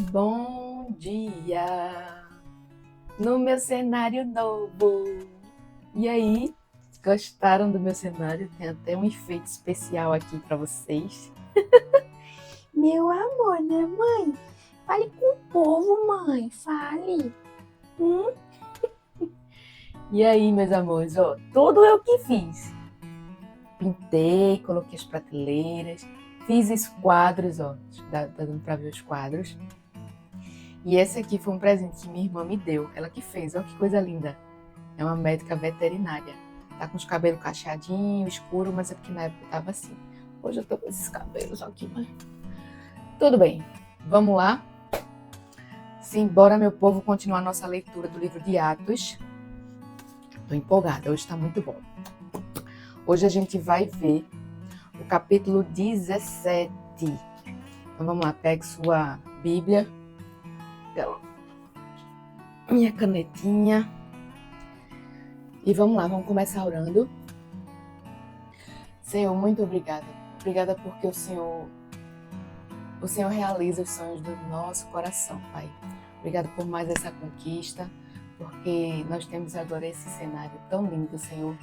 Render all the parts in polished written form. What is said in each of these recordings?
Bom dia! No meu cenário novo! E aí, gostaram do meu cenário? Tem até um efeito especial aqui para vocês. Meu amor, né, mãe? Fale com o povo, mãe. Fale. E aí, meus amores, ó, tudo eu que fiz. Pintei, coloquei as prateleiras, fiz os quadros, ó, tá dando para ver os quadros. E esse aqui foi um presente que minha irmã me deu, ela que fez, ó que coisa linda. É uma médica veterinária. Tá com os cabelos cacheadinhos, escuro, mas é porque na época tava assim. Hoje eu tô com esses cabelos aqui, mas tudo bem. Vamos lá? Simbora, meu povo, continuar nossa leitura do livro de Atos. Tô empolgada, hoje tá muito bom. Hoje a gente vai ver o capítulo 17. Então vamos lá, pegue sua Bíblia, minha canetinha. E vamos lá, vamos começar orando. Senhor, muito obrigada. Obrigada porque o Senhor realiza os sonhos do nosso coração, Pai. Obrigada por mais essa conquista, porque nós temos agora esse cenário tão lindo, Senhor.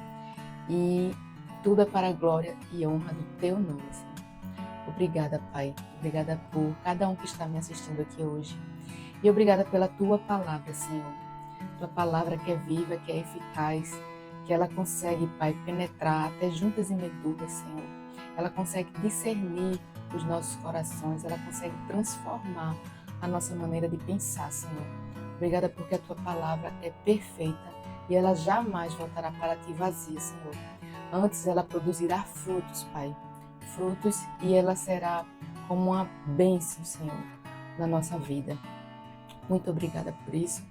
E tudo é para a glória e honra do Teu nome, Senhor. Obrigada, Pai. Obrigada por cada um que está me assistindo aqui hoje. E obrigada pela Tua palavra, Senhor. Tua palavra que é viva, que é eficaz, que ela consegue, Pai, penetrar até juntas e medulas, Senhor. Ela consegue discernir os nossos corações, ela consegue transformar a nossa maneira de pensar, Senhor. Obrigada porque a Tua palavra é perfeita e ela jamais voltará para Ti vazia, Senhor. Antes ela produzirá frutos, Pai, frutos, e ela será como uma bênção, Senhor, na nossa vida. Muito obrigada por isso.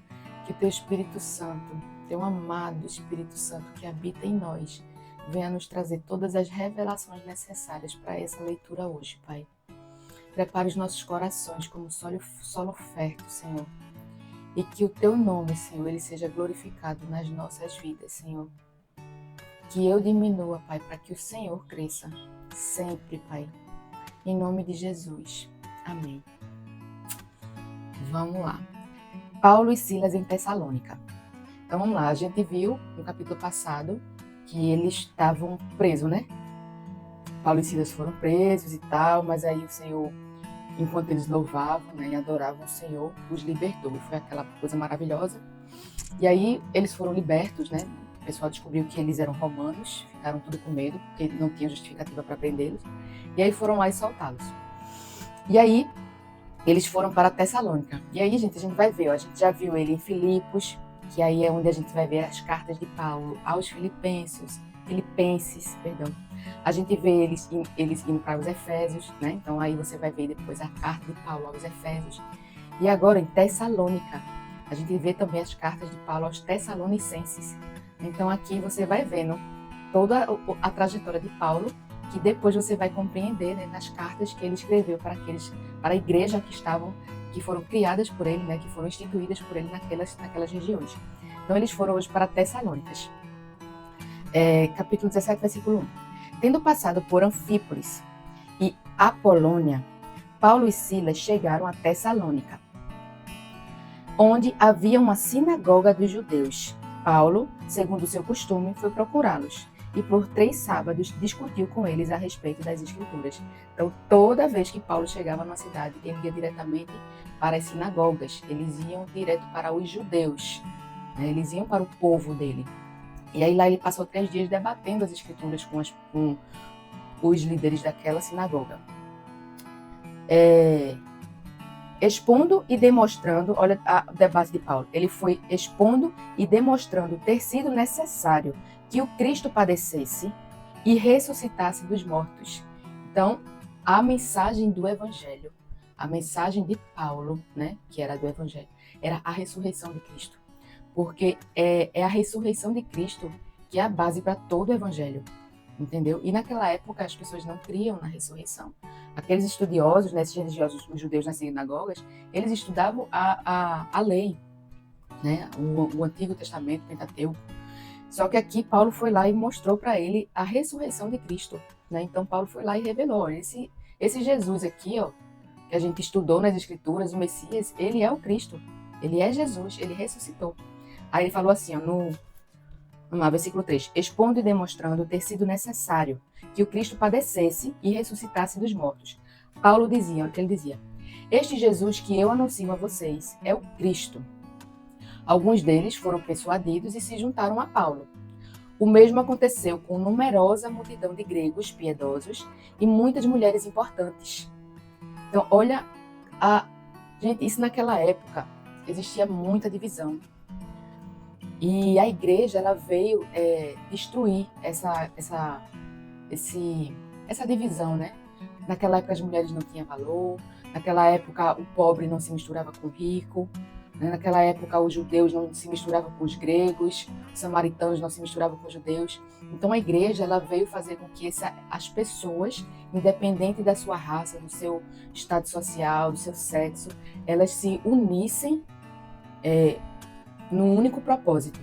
Que o Teu Espírito Santo, Teu amado Espírito Santo que habita em nós, venha nos trazer todas as revelações necessárias para essa leitura hoje, Pai. Prepare os nossos corações como solo fértil, Senhor. E que o Teu nome, Senhor, ele seja glorificado nas nossas vidas, Senhor. Que eu diminua, Pai, para que o Senhor cresça sempre, Pai. Em nome de Jesus. Amém. Vamos lá. Paulo e Silas em Tessalônica. Então vamos lá, a gente viu no capítulo passado que eles estavam presos, né? Paulo e Silas foram presos e tal, mas aí o Senhor, enquanto eles louvavam, né, e adoravam o Senhor, os libertou. E foi aquela coisa maravilhosa. E aí eles foram libertos, né? O pessoal descobriu que eles eram romanos, ficaram tudo com medo, porque não tinha justificativa para prendê-los. E aí foram lá e soltá-los. E aí eles foram para Tessalônica. E aí, gente, a gente vai ver, ó, a gente já viu ele em Filipos, que aí é onde a gente vai ver as cartas de Paulo aos filipenses, perdão. A gente vê eles indo para os Efésios, né? Então aí você vai ver depois a carta de Paulo aos Efésios. E agora em Tessalônica, a gente vê também as cartas de Paulo aos Tessalonicenses. Então aqui você vai vendo toda a trajetória de Paulo, que depois você vai compreender, né, nas cartas que ele escreveu para a igreja que foram criadas por ele, né, que foram instituídas por ele naquelas regiões. Então eles foram hoje para Tessalônicas. Capítulo 17, versículo 1. Tendo passado por Anfípolis e Apolônia, Paulo e Silas chegaram a Tessalônica, onde havia uma sinagoga dos judeus. Paulo, segundo seu costume, foi procurá-los e por 3 sábados discutiu com eles a respeito das Escrituras. Então, toda vez que Paulo chegava numa cidade, ele ia diretamente para as sinagogas, eles iam direto para os judeus, né? Eles iam para o povo dele. E aí lá ele passou 3 dias debatendo as Escrituras com os líderes daquela sinagoga. Expondo e demonstrando, olha o debate de Paulo, ele foi expondo e demonstrando ter sido necessário que o Cristo padecesse e ressuscitasse dos mortos. Então, a mensagem do Evangelho, a mensagem de Paulo, né, que era do Evangelho, era a ressurreição de Cristo. Porque é a ressurreição de Cristo que é a base para todo o Evangelho, entendeu? E naquela época as pessoas não criam na ressurreição. Aqueles estudiosos, né, esses religiosos, os judeus nas sinagogas, eles estudavam a lei, né, o Antigo Testamento, o Pentateuco. Só que aqui Paulo foi lá e mostrou para ele a ressurreição de Cristo, né? Então Paulo foi lá e revelou, esse Jesus aqui, ó, que a gente estudou nas Escrituras, o Messias, ele é o Cristo, ele é Jesus, ele ressuscitou. Aí ele falou assim, ó, vamos lá, versículo 3, expondo e demonstrando ter sido necessário que o Cristo padecesse e ressuscitasse dos mortos. Paulo dizia, olha o que ele dizia, este Jesus que eu anuncio a vocês é o Cristo. Alguns deles foram persuadidos e se juntaram a Paulo. O mesmo aconteceu com numerosa multidão de gregos piedosos e muitas mulheres importantes. Então, olha, gente, isso naquela época existia muita divisão. E a igreja ela veio destruir essa divisão, né? Naquela época as mulheres não tinham valor, naquela época o pobre não se misturava com o rico, né? Naquela época os judeus não se misturavam com os gregos, os samaritanos não se misturavam com os judeus. Então a igreja ela veio fazer com que as pessoas, independente da sua raça, do seu estado social, do seu sexo, elas se unissem num único propósito,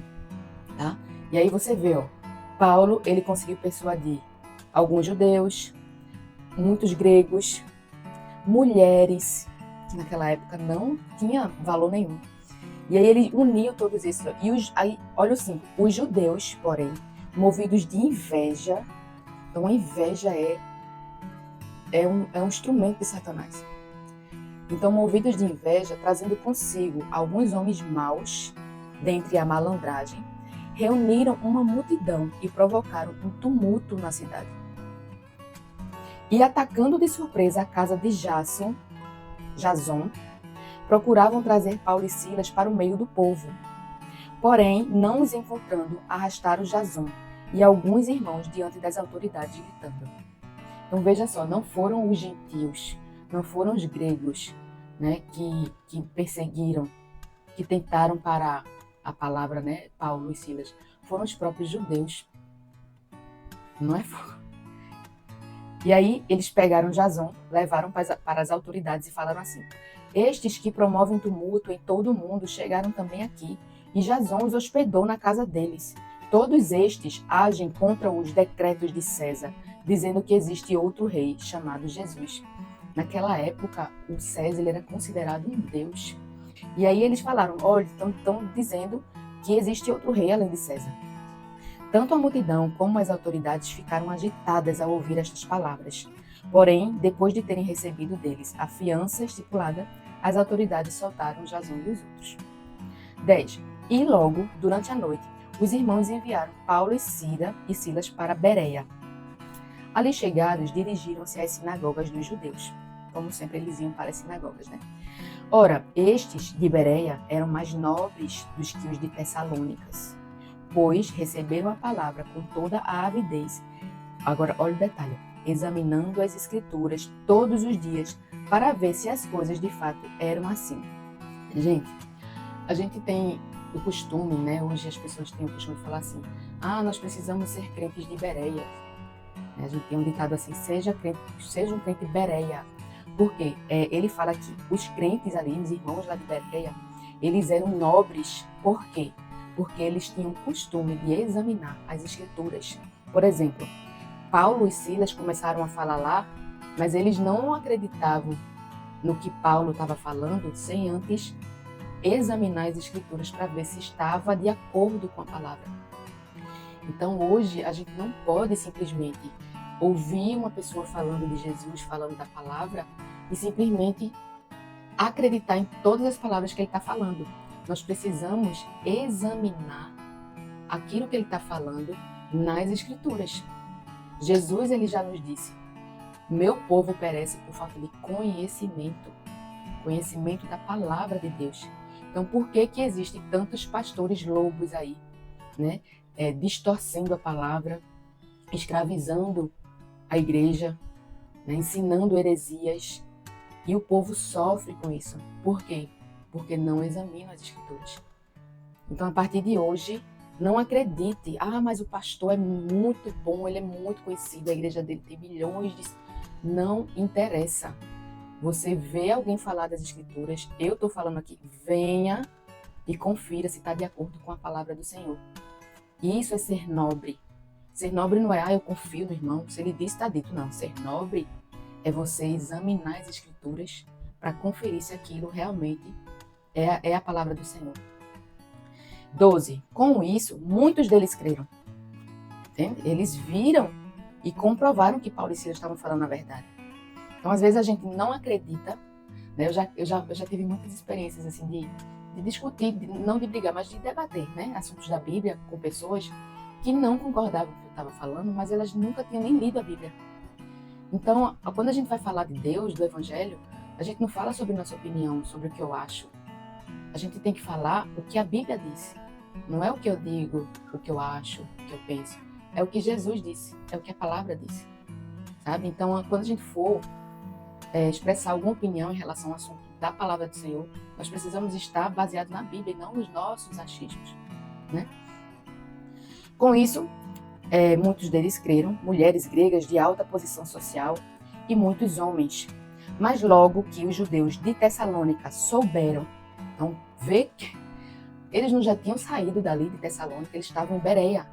tá? E aí você vê, ó, Paulo, ele conseguiu persuadir alguns judeus, muitos gregos, mulheres, que naquela época não tinha valor nenhum. E aí ele uniu todos esses. E aí, olha o 5, os judeus, porém, movidos de inveja, então a inveja é um instrumento de Satanás. Então, movidos de inveja, trazendo consigo alguns homens maus, dentre a malandragem, reuniram uma multidão e provocaram um tumulto na cidade. E atacando de surpresa a casa de Jason, procuravam trazer Paulo e Silas para o meio do povo. Porém, não os encontrando, arrastaram Jason e alguns irmãos diante das autoridades, gritando. Então veja só, não foram os gentios, não foram os gregos, né, que perseguiram, que tentaram parar a palavra, né, Paulo e Silas, foram os próprios judeus. Não é? E aí eles pegaram Jason, levaram para as autoridades e falaram assim: estes que promovem tumulto em todo o mundo chegaram também aqui, e Jason os hospedou na casa deles. Todos estes agem contra os decretos de César, dizendo que existe outro rei chamado Jesus. Naquela época, o César ele era considerado um deus. E aí eles falaram, olha, estão dizendo que existe outro rei além de César. Tanto a multidão como as autoridades ficaram agitadas ao ouvir estas palavras. Porém, depois de terem recebido deles a fiança estipulada, as autoridades soltaram Jason e os outros. 10. E logo, durante a noite, os irmãos enviaram Paulo e Silas para Bereia. Ali chegados, dirigiram-se às sinagogas dos judeus. Como sempre, eles iam para as sinagogas, né? Ora, estes de Bereia eram mais nobres dos que os de Tessalônicas, pois receberam a palavra com toda a avidez. Agora, olha o detalhe. Examinando as escrituras todos os dias para ver se as coisas de fato eram assim. Gente, a gente tem o costume, né? Hoje as pessoas têm o costume de falar assim: nós precisamos ser crentes de Bereia. A gente tem um ditado assim: seja um crente Bereia. Porque ele fala que os crentes ali, os irmãos lá de Bereia, eles eram nobres. Por quê? Porque eles tinham o costume de examinar as escrituras. Por exemplo, Paulo e Silas começaram a falar lá, mas eles não acreditavam no que Paulo estava falando sem antes examinar as escrituras para ver se estava de acordo com a palavra. Então hoje a gente não pode simplesmente ouvir uma pessoa falando de Jesus, falando da palavra e simplesmente acreditar em todas as palavras que ele está falando. Nós precisamos examinar aquilo que ele está falando nas escrituras. Jesus ele já nos disse: meu povo perece por falta de conhecimento da palavra de Deus. Então por que existem tantos pastores lobos aí, né? Distorcendo a palavra, escravizando a igreja, né? Ensinando heresias, e o povo sofre com isso. Por quê? Porque não examina as escrituras. Então a partir de hoje, não acredite, mas o pastor é muito bom, ele é muito conhecido, a igreja dele tem milhões de... Não interessa. Você vê alguém falar das escrituras, eu estou falando aqui, venha e confira se está de acordo com a palavra do Senhor. Isso é ser nobre. Ser nobre não é, eu confio no irmão, se ele disse, está dito. Não, ser nobre é você examinar as escrituras para conferir se aquilo realmente é a palavra do Senhor. 12. Com isso, muitos deles creram. Entende? Eles viram e comprovaram que Paulo e Silas estavam falando a verdade. Então, às vezes, a gente não acredita, né? Eu já tive muitas experiências assim, de discutir, não de brigar, mas de debater, né? Assuntos da Bíblia com pessoas que não concordavam com o que eu estava falando, mas elas nunca tinham nem lido a Bíblia. Então, quando a gente vai falar de Deus, do Evangelho, a gente não fala sobre nossa opinião, sobre o que eu acho. A gente tem que falar o que a Bíblia disse. Não é o que eu digo, o que eu acho, o que eu penso. É o que Jesus disse, é o que a palavra disse. Sabe? Então, quando a gente for expressar alguma opinião em relação ao assunto da palavra do Senhor, nós precisamos estar baseados na Bíblia e não nos nossos achismos, né? Com isso, muitos deles creram, mulheres gregas de alta posição social e muitos homens. Mas logo que os judeus de Tessalônica souberam, então vê que eles não já tinham saído dali de Tessalônica, eles estavam em Bereia,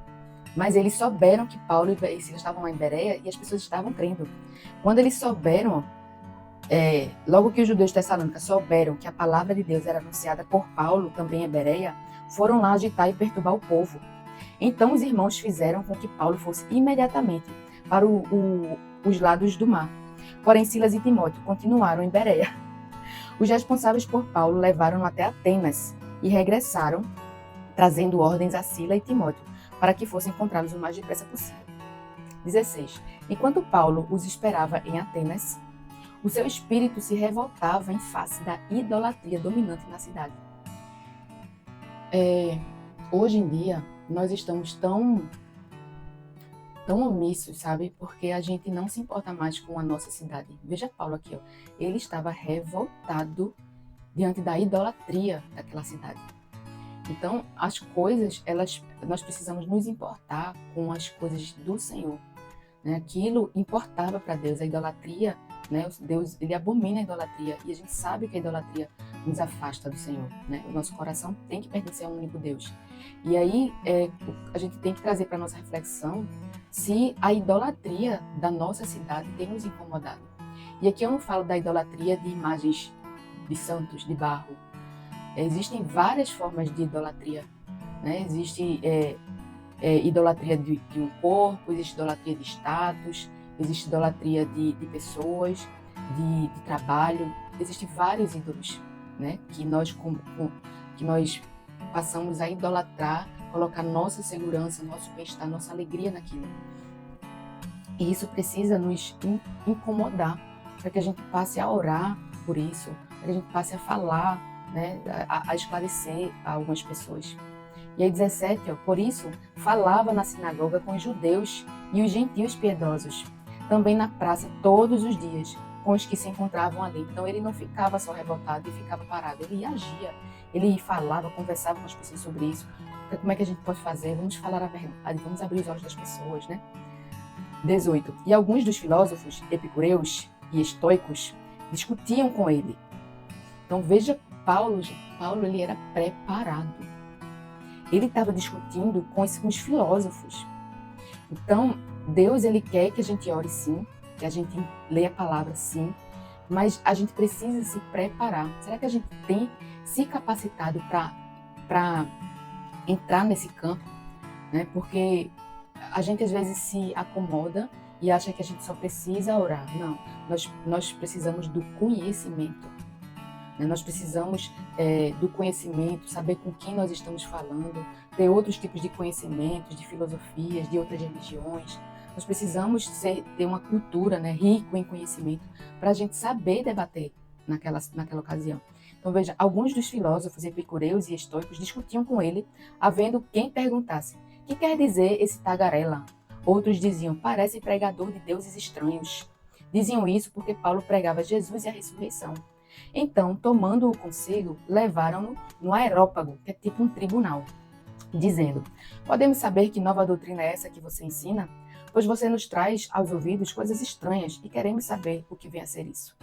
mas eles souberam que Paulo e Silas estavam lá em Bereia e as pessoas estavam crendo. Quando eles souberam, logo que os judeus de Tessalônica souberam que a palavra de Deus era anunciada por Paulo, também em Bereia, foram lá agitar e perturbar o povo. Então os irmãos fizeram com que Paulo fosse imediatamente para os lados do mar. Porém, Silas e Timóteo continuaram em Bereia. Os responsáveis por Paulo levaram-no até Atenas e regressaram, trazendo ordens a Silas e Timóteo, para que fossem encontrados o mais depressa possível. 16. Enquanto Paulo os esperava em Atenas, o seu espírito se revoltava em face da idolatria dominante na cidade. Hoje em dia, nós estamos tão omissos, sabe? Porque a gente não se importa mais com a nossa cidade. Veja Paulo aqui, ó. Ele estava revoltado diante da idolatria daquela cidade. Então, as coisas, nós precisamos nos importar com as coisas do Senhor, né? Aquilo importava para Deus, a idolatria, né? Deus, ele abomina a idolatria e a gente sabe que a idolatria nos afasta do Senhor, né? O nosso coração tem que pertencer a um único Deus. E aí a gente tem que trazer para nossa reflexão se a idolatria da nossa cidade tem nos incomodado. E aqui eu não falo da idolatria de imagens de santos, de barro. Existem várias formas de idolatria, né? Existe idolatria de um corpo, existe idolatria de status, existe idolatria de pessoas, de trabalho. Existem vários ídolos, né? Que nós passamos a idolatrar, colocar nossa segurança, nosso bem-estar, nossa alegria naquilo. E isso precisa nos incomodar, para que a gente passe a orar por isso, para que a gente passe a falar, né, a esclarecer a algumas pessoas. E aí 17, por isso, falava na sinagoga com os judeus e os gentios piedosos, também na praça todos os dias, com os que se encontravam ali. Então ele não ficava só revoltado e ficava parado, ele agia, ele falava, conversava com as pessoas sobre isso. Como é que a gente pode fazer? Vamos falar a verdade, vamos abrir os olhos das pessoas, né? 18. E alguns dos filósofos epicureus e estoicos discutiam com ele. Então veja, Paulo ele era preparado. Ele estava discutindo com os filósofos. Então, Deus ele quer que a gente ore sim, que a gente leia a palavra sim, mas a gente precisa se preparar. Será que a gente tem se capacitado para entrar nesse campo? Né? Porque a gente às vezes se acomoda e acha que a gente só precisa orar. Não, nós precisamos do conhecimento. Né? Nós precisamos do conhecimento, saber com quem nós estamos falando, ter outros tipos de conhecimentos, de filosofias, de outras religiões. Nós precisamos ter uma cultura, né, rica em conhecimento para a gente saber debater naquela ocasião. Então veja, alguns dos filósofos epicureus e estoicos discutiam com ele, havendo quem perguntasse: "Que quer dizer esse tagarela?" Outros diziam: "Parece pregador de deuses estranhos." Diziam isso porque Paulo pregava Jesus e a ressurreição. Então, tomando-o consigo, levaram-no no aerópago, que é tipo um tribunal, dizendo: "Podemos saber que nova doutrina é essa que você ensina? Pois você nos traz aos ouvidos coisas estranhas e queremos saber o que vem a ser isso."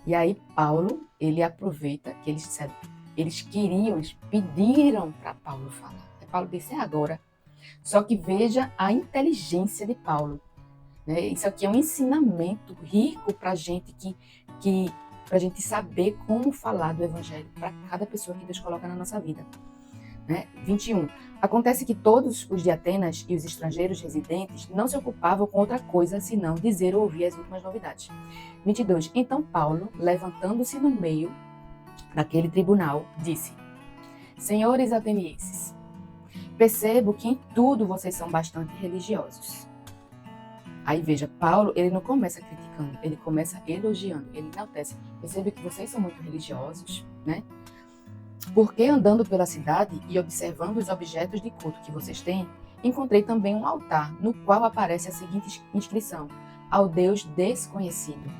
E aí Paulo, ele aproveita que eles disseram, eles pediram para Paulo falar. E Paulo disse: "É agora." Só que veja a inteligência de Paulo. Né? Isso aqui é um ensinamento rico para a gente que para a gente saber como falar do evangelho para cada pessoa que Deus coloca na nossa vida. Né? 21. Acontece que todos os de Atenas e os estrangeiros residentes não se ocupavam com outra coisa senão dizer ou ouvir as últimas novidades. 22. Então Paulo, levantando-se no meio daquele tribunal, disse: Senhores atenienses, percebo que em tudo vocês são bastante religiosos. Aí veja, Paulo, ele não começa criticando, ele começa elogiando, ele enaltece. Percebe que vocês são muito religiosos, né? Porque andando pela cidade e observando os objetos de culto que vocês têm, encontrei também um altar no qual aparece a seguinte inscrição: ao Deus desconhecido.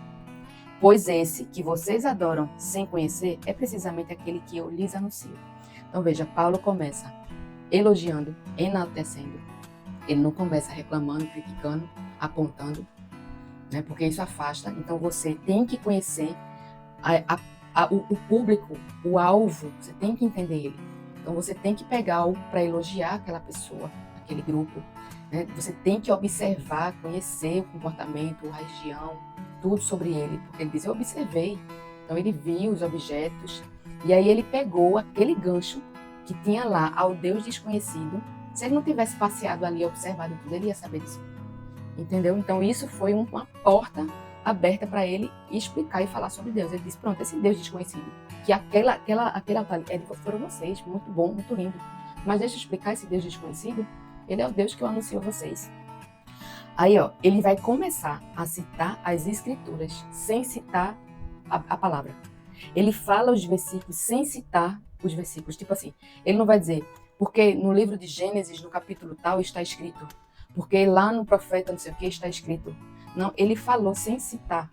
Pois esse que vocês adoram sem conhecer é precisamente aquele que eu lhes anuncio. Então veja, Paulo começa elogiando, enaltecendo. Ele não começa reclamando, criticando, apontando, né? Porque isso afasta. Então você tem que conhecer o público, o alvo, você tem que entender ele. Então você tem que pegar algo para elogiar aquela pessoa, aquele grupo, né? Você tem que observar, conhecer o comportamento, a região, tudo sobre ele, porque ele diz: eu observei. Então ele viu os objetos e aí ele pegou aquele gancho que tinha lá ao Deus desconhecido. Se ele não tivesse passeado ali, observado tudo, ele ia saber disso. Entendeu? Então isso foi uma porta aberta para ele explicar e falar sobre Deus. Ele disse: pronto, esse Deus desconhecido, que aquele altar foram vocês, muito bom, muito lindo. Mas deixa eu explicar, esse Deus desconhecido, ele é o Deus que eu anuncio a vocês. Aí, ele vai começar a citar as escrituras, sem citar a palavra. Ele fala os versículos sem citar os versículos. Tipo assim, ele não vai dizer, porque no livro de Gênesis, no capítulo tal, está escrito. Porque lá no profeta, não sei o que, está escrito. Não, ele falou sem citar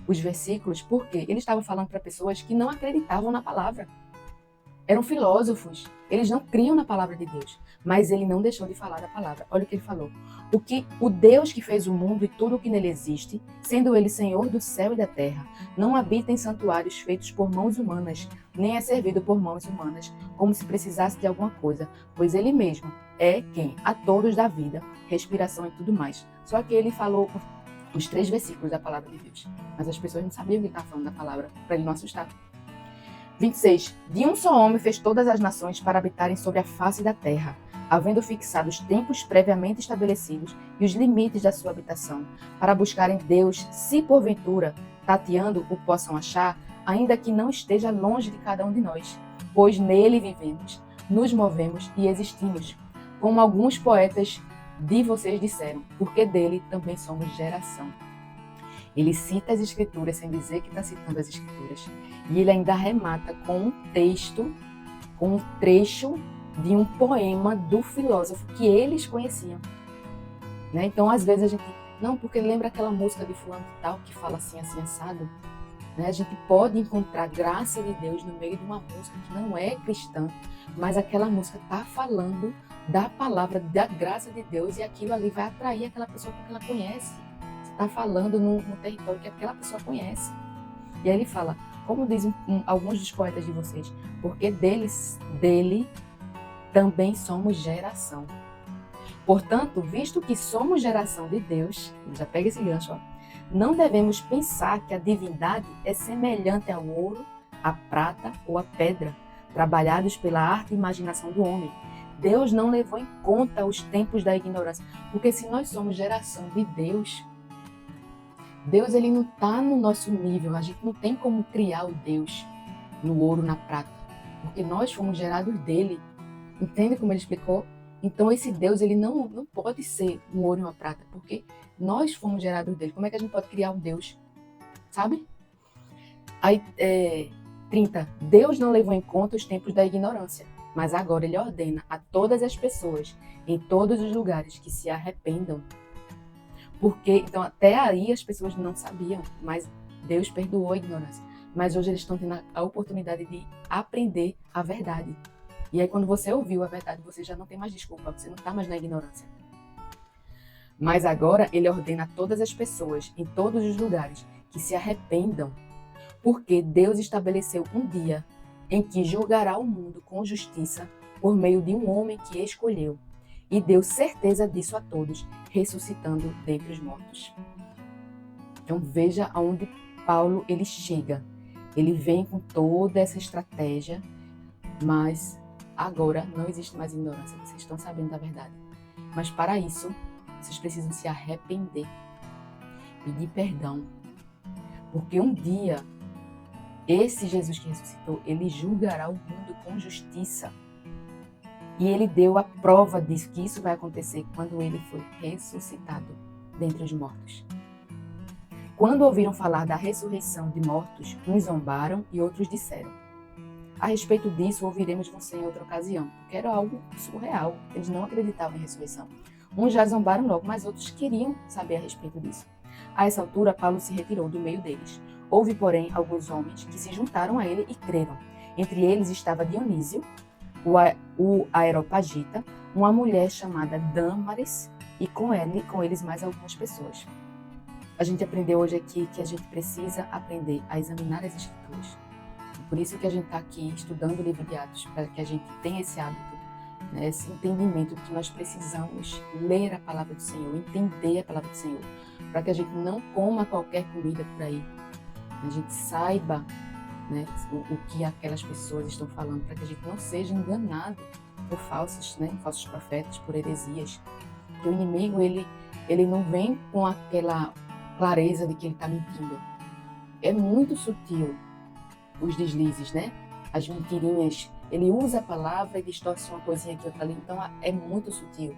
os versículos, porque ele estava falando para pessoas que não acreditavam na palavra. Eram filósofos, eles não criam na palavra de Deus, mas ele não deixou de falar da palavra. Olha o que ele falou: o Deus que fez o mundo e tudo o que nele existe, sendo ele Senhor do céu e da terra, não habita em santuários feitos por mãos humanas, nem é servido por mãos humanas, como se precisasse de alguma coisa, pois ele mesmo é quem a todos dá vida, respiração e tudo mais. Só que ele falou os 3 versículos da palavra de Deus, mas as pessoas não sabiam que ele estava falando da palavra, para ele não assustar. 26. De um só homem fez todas as nações para habitarem sobre a face da terra, havendo fixado os tempos previamente estabelecidos e os limites da sua habitação, para buscarem Deus, se porventura, tateando, o possam achar, ainda que não esteja longe de cada um de nós, pois nele vivemos, nos movemos e existimos, como alguns poetas de vocês disseram, porque dele também somos geração. Ele cita as escrituras sem dizer que está citando as escrituras. E ele ainda remata com um texto, com um trecho de um poema do filósofo que eles conheciam. Né? Então, às vezes a gente... Não, porque lembra aquela música de fulano de tal que fala assim, assim, assado? Né? A gente pode encontrar graça de Deus no meio de uma música que não é cristã, mas aquela música está falando da palavra, da graça de Deus, e aquilo ali vai atrair aquela pessoa porque ela conhece. Está falando no território que aquela pessoa conhece. E aí ele fala, como dizem alguns dos poetas de vocês, porque dele também somos geração. Portanto, visto que somos geração de Deus, já pega esse gancho, não devemos pensar que a divindade é semelhante ao ouro, à prata ou à pedra, trabalhados pela arte e imaginação do homem. Deus não levou em conta os tempos da ignorância, porque se nós somos geração de Deus, Deus ele não está no nosso nível, a gente não tem como criar o Deus no ouro, na prata, porque nós fomos gerados dele. Entende como ele explicou? Então esse Deus ele não pode ser um ouro e uma prata, porque nós fomos gerados dele. Como é que a gente pode criar um Deus? Sabe? Aí, 30. Deus não levou em conta os tempos da ignorância, mas agora ele ordena a todas as pessoas, em todos os lugares, que se arrependam. Porque, então, até aí as pessoas não sabiam, mas Deus perdoou a ignorância. Mas hoje eles estão tendo a oportunidade de aprender a verdade. E aí, quando você ouviu a verdade, você já não tem mais desculpa, você não está mais na ignorância. Mas agora ele ordena a todas as pessoas, em todos os lugares, que se arrependam. Porque Deus estabeleceu um dia em que julgará o mundo com justiça por meio de um homem que escolheu. E deu certeza disso a todos, ressuscitando dentre os mortos. Então veja aonde Paulo ele chega. Ele vem com toda essa estratégia, mas agora não existe mais ignorância, vocês estão sabendo da verdade. Mas para isso, vocês precisam se arrepender, pedir perdão, porque um dia, esse Jesus que ressuscitou, ele julgará o mundo com justiça. E ele deu a prova disso, que isso vai acontecer quando ele foi ressuscitado dentre os mortos. Quando ouviram falar da ressurreição de mortos, uns zombaram e outros disseram: a respeito disso, ouviremos você em outra ocasião, porque era algo surreal. Eles não acreditavam em ressurreição. Uns já zombaram logo, mas outros queriam saber a respeito disso. A essa altura, Paulo se retirou do meio deles. Houve, porém, alguns homens que se juntaram a ele e creram. Entre eles estava Dionísio, o Areopagita, uma mulher chamada Dâmaris, e com eles mais algumas pessoas. A gente aprendeu hoje aqui que a gente precisa aprender a examinar as Escrituras. Por isso que a gente está aqui estudando o livro de Atos, para que a gente tenha esse hábito, né, esse entendimento de que nós precisamos ler a palavra do Senhor, entender a palavra do Senhor, para que a gente não coma qualquer comida por aí, a gente saiba, né, o que aquelas pessoas estão falando, para que a gente não seja enganado por falsos profetas, por heresias. Porque o inimigo, ele não vem com aquela clareza de que ele está mentindo. É muito sutil os deslizes, né? As mentirinhas. Ele usa a palavra e distorce uma coisinha aqui, outra ali. Então, é muito sutil.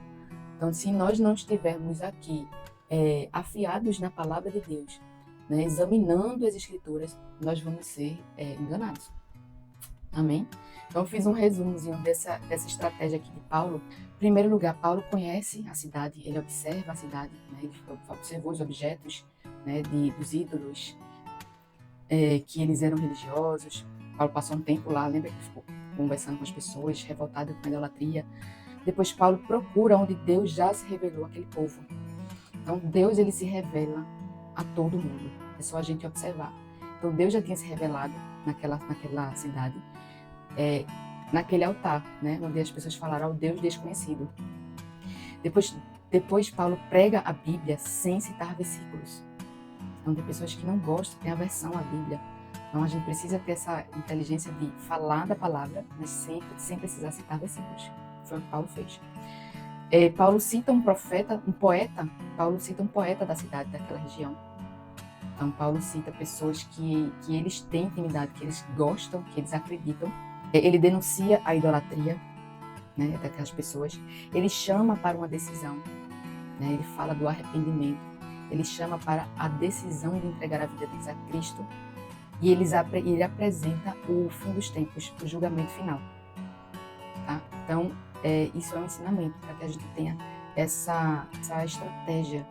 Então, se nós não estivermos aqui afiados na palavra de Deus, né, examinando as Escrituras, nós vamos ser enganados. Amém? Então, eu fiz um resumozinho dessa estratégia aqui de Paulo. Em primeiro lugar, Paulo conhece a cidade, ele observa a cidade, né, ele observou os objetos, né, dos ídolos, que eles eram religiosos. Paulo passou um tempo lá, lembra que ficou conversando com as pessoas, revoltado com a idolatria. Depois Paulo procura onde Deus já se revelou àquele povo. Então Deus, ele se revela a todo mundo, é só a gente observar. Então Deus já tinha se revelado naquela cidade, naquele altar, né, onde as pessoas falaram ao Deus desconhecido. Depois Paulo prega a Bíblia sem citar versículos. Então tem pessoas que não gostam, têm aversão à Bíblia. Então a gente precisa ter essa inteligência de falar da palavra, mas sempre sem precisar citar versículos. Foi o que Paulo fez. Paulo cita um poeta da cidade, daquela região. Então Paulo cita pessoas que eles têm intimidade, que eles gostam, que eles acreditam. Ele denuncia a idolatria, né, daquelas pessoas. Ele chama para uma decisão, né, ele fala do arrependimento. Ele chama para a decisão de entregar a vida deles a Cristo, e ele apresenta o fim dos tempos, o julgamento final. Tá? Então, isso é um ensinamento para que a gente tenha essa estratégia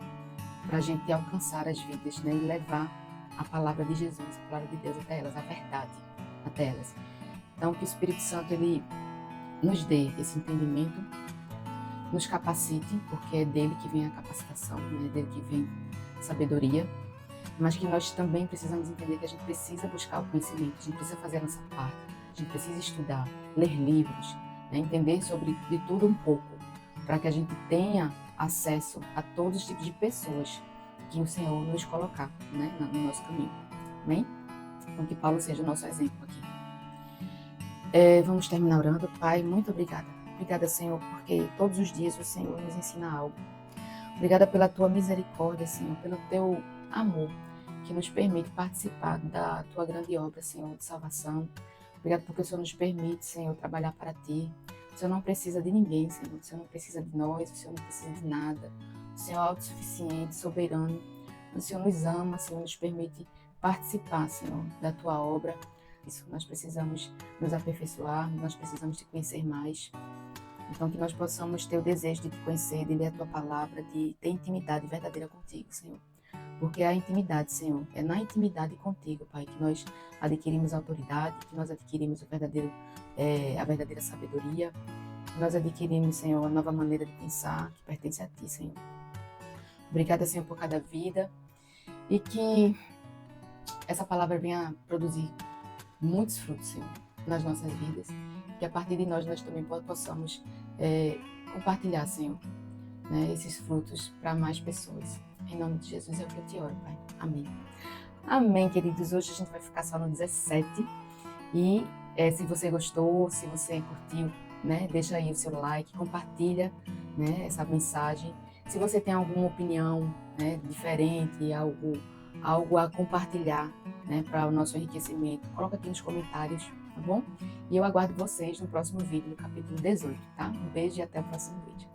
para a gente alcançar as vidas, né, e levar a palavra de Jesus, a palavra de Deus até elas, a verdade até elas. Então, que o Espírito Santo ele nos dê esse entendimento, nos capacite, porque é dele que vem a capacitação, né? É dele que vem a sabedoria, mas que nós também precisamos entender que a gente precisa buscar o conhecimento, a gente precisa fazer a nossa parte, a gente precisa estudar, ler livros, né? Entender sobre de tudo um pouco, para que a gente tenha acesso a todos os tipos de pessoas que o Senhor nos colocar, né, no nosso caminho. Amém? Então que Paulo seja o nosso exemplo aqui. Vamos terminar orando. Pai, muito obrigada. Obrigada, Senhor, porque todos os dias o Senhor nos ensina algo. Obrigada pela tua misericórdia, Senhor, pelo teu amor que nos permite participar da tua grande obra, Senhor, de salvação. Obrigada porque o Senhor nos permite, Senhor, trabalhar para ti. O Senhor não precisa de ninguém, Senhor. O Senhor não precisa de nós, o Senhor não precisa de nada. O Senhor é autossuficiente, soberano. O Senhor nos ama, Senhor, nos permite participar, Senhor, da tua obra. Isso, nós precisamos nos aperfeiçoar, nós precisamos te conhecer mais. Então, que nós possamos ter o desejo de te conhecer, de ler a tua palavra, de ter intimidade verdadeira contigo, Senhor. Porque a intimidade, Senhor, é na intimidade contigo, Pai, que nós adquirimos autoridade, que nós adquirimos a verdadeira sabedoria, que nós adquirimos, Senhor, a nova maneira de pensar que pertence a ti, Senhor. Obrigada, Senhor, por cada vida e que essa palavra venha produzir muitos frutos, Senhor, nas nossas vidas, que a partir de nós também possamos compartilhar, Senhor, né, esses frutos para mais pessoas. Em nome de Jesus é o que eu te oro, Pai. Amém. Amém, queridos. Hoje a gente vai ficar só no 17. E se você gostou, se você curtiu, né, deixa aí o seu like, compartilha, né, essa mensagem. Se você tem alguma opinião, né, diferente, algo a compartilhar, né, para o nosso enriquecimento, coloca aqui nos comentários, tá bom? E eu aguardo vocês no próximo vídeo, no capítulo 18, tá? Um beijo e até o próximo vídeo.